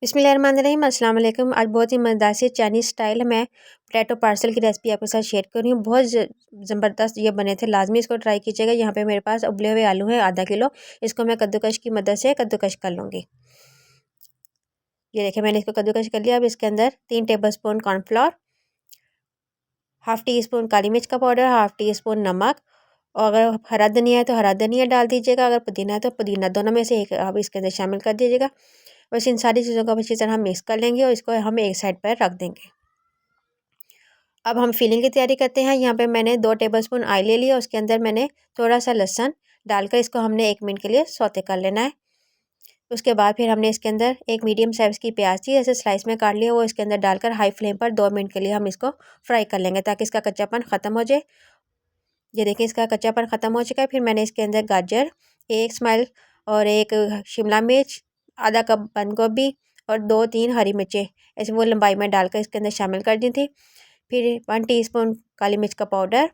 बिस्मिल्लाहिर्रहमानिर्रहीम, अस्सलाम वालेकुम। आज बहुत ही मज़ेदार सी चाइनीज़ स्टाइल में पोटैटो पार्सल की रेसिपी आपके साथ शेयर कर रही हूँ। बहुत ज़बरदस्त ये बने थे, लाजमी इसको ट्राई कीजिएगा। यहाँ पे मेरे पास उबले हुए आलू हैं आधा किलो, इसको मैं कद्दूकश की मदद से कद्दूकश कर लूँगी। ये देखिए मैंने इसको कद्दूकश कर लिया। अब इसके अंदर 3 tablespoon cornflour, half teaspoon काली मिर्च का पाउडर, हाफ़ टी स्पून नमक, और अगर हरा धनिया है तो हरा धनिया डाल दीजिएगा, अगर पुदीना है तो पुदीना, दोनों में से एक आप इसके अंदर शामिल कर दीजिएगा। बस इन सारी चीज़ों को अच्छी तरह मिक्स कर लेंगे और इसको हम एक साइड पर रख देंगे। अब हम फिलिंग की तैयारी करते हैं। यहाँ पे मैंने 2 टेबलस्पून ऑयल ले लिया, उसके अंदर मैंने थोड़ा सा लहसुन डालकर इसको हमने 1 मिनट के लिए सौते कर लेना है। उसके बाद फिर हमने इसके अंदर एक मीडियम साइज़ की प्याज थी, ऐसे स्लाइस में काट लिया, वो इसके अंदर डालकर हाई फ्लेम पर 2 मिनट के लिए हम इसको फ्राई कर लेंगे ताकि इसका कच्चापन ख़त्म हो जाए। ये देखिए इसका कच्चापन ख़त्म हो चुका है। फिर मैंने इसके अंदर गाजर, 1 स्माइल और 1 शिमला मिर्च, आधा कप बंद गोभी और 2-3 हरी मिर्चें ऐसे वो लंबाई में डालकर इसके अंदर शामिल कर दी थी। फिर 1 टीस्पून काली मिर्च का पाउडर,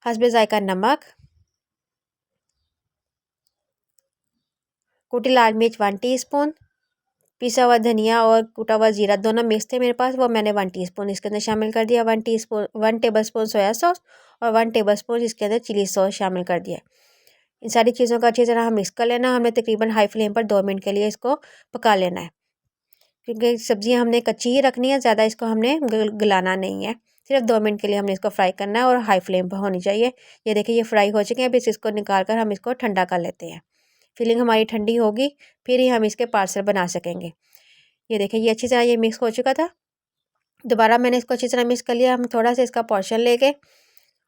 हस्बे ज़ायक़ा नमक, कुटी लाल मिर्च 1 टीस्पून, पिसा हुआ धनिया और कूटा हुआ ज़ीरा दोनों मिक्स थे मेरे पास, वो मैंने 1 टीस्पून इसके अंदर शामिल कर दिया। 1 टेबलस्पून सोया सॉस और 1 टेबलस्पून इसके अंदर चिली सॉस शामिल कर दिया। इन सारी चीज़ों को अच्छी तरह हम मिक्स कर लेना। हमने तकरीबन हाई फ्लेम पर 2 मिनट के लिए इसको पका लेना है, क्योंकि सब्ज़ियाँ हमने कच्ची ही रखनी है, ज़्यादा इसको हमने गलाना नहीं है। सिर्फ 2 मिनट के लिए हमने इसको फ्राई करना है और हाई फ्लेम पर होनी चाहिए। ये देखिए ये फ्राई हो चुके हैं। अब इसको निकाल कर हम इसको ठंडा कर लेते हैं। फिलिंग हमारी ठंडी होगी फिर ही हम इसके पार्सल बना सकेंगे। ये देखिए ये अच्छी तरह ये मिक्स हो चुका था। दोबारा मैंने इसको अच्छी तरह मिक्स कर लिया। हम थोड़ा सा इसका पोर्शन लेके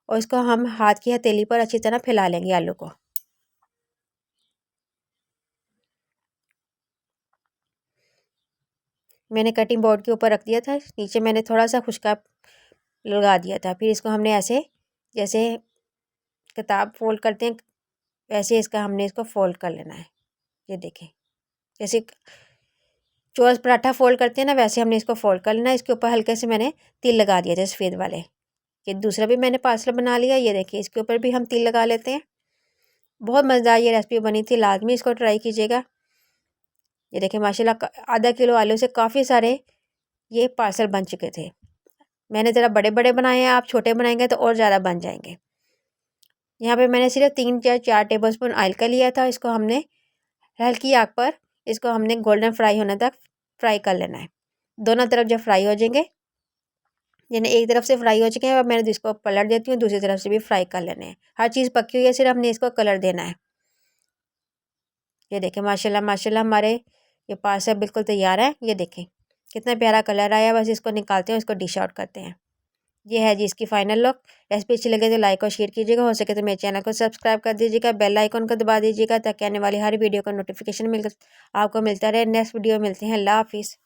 और इसको हम हाथ की हथेली पर अच्छी तरह फैला लेंगे आलू को। मैंने कटिंग बोर्ड के ऊपर रख दिया था, नीचे मैंने थोड़ा सा खुशका लगा दिया था। फिर इसको हमने ऐसे जैसे किताब फोल्ड करते हैं वैसे इसका हमने इसको फोल्ड कर लेना है। ये देखें जैसे चौरस पराठा फोल्ड करते हैं ना, वैसे हमने इसको फोल्ड कर लेना है। इसके ऊपर हल्के से मैंने तिल लगा दिए थे सफ़ेद वाले। ये दूसरा भी मैंने पार्सल बना लिया। ये देखिए इसके ऊपर भी हम तिल लगा लेते हैं। बहुत मज़ेदार ये रेसिपी बनी थी, लाजमी इसको ट्राई कीजिएगा। ये देखिए माशाल्लाह आधा किलो आलू से काफ़ी सारे ये पार्सल बन चुके थे। मैंने ज़रा बड़े बड़े बनाए हैं, आप छोटे बनाएंगे तो और ज़्यादा बन जाएंगे। यहाँ पे मैंने सिर्फ 3 या 4 टेबलस्पून ऑयल का लिया था। इसको हमने हल्की आग पर इसको हमने गोल्डन फ्राई होने तक फ्राई कर लेना है। दोनों तरफ जब फ्राई हो जाएंगे, यानी एक तरफ से फ्राई हो चुके हैं, अब मैंने इसको पलट देती हूँ, दूसरी तरफ से भी फ्राई कर लेने हैं। हर चीज़ पकी हुई है, सिर्फ हमने इसको कलर देना है। ये देखें माशाल्लाह माशाल्लाह हमारे ये पार्सल बिल्कुल तैयार है। ये देखें कितना प्यारा कलर आया। बस इसको निकालते हैं, इसको डिश आउट करते हैं। ये है जी इसकी फाइनल लुक। रेसिपी अच्छी लगे तो लाइक और शेयर कीजिएगा, हो सके तो मेरे चैनल को सब्सक्राइब कर दीजिएगा, बेल आइकन को दबा दीजिएगा ताकि आने वाली हर वीडियो का नोटिफिकेशन आपको मिलता रहे। नेक्स्ट वीडियो मिलते हैं। अल्लाह हाफिज़।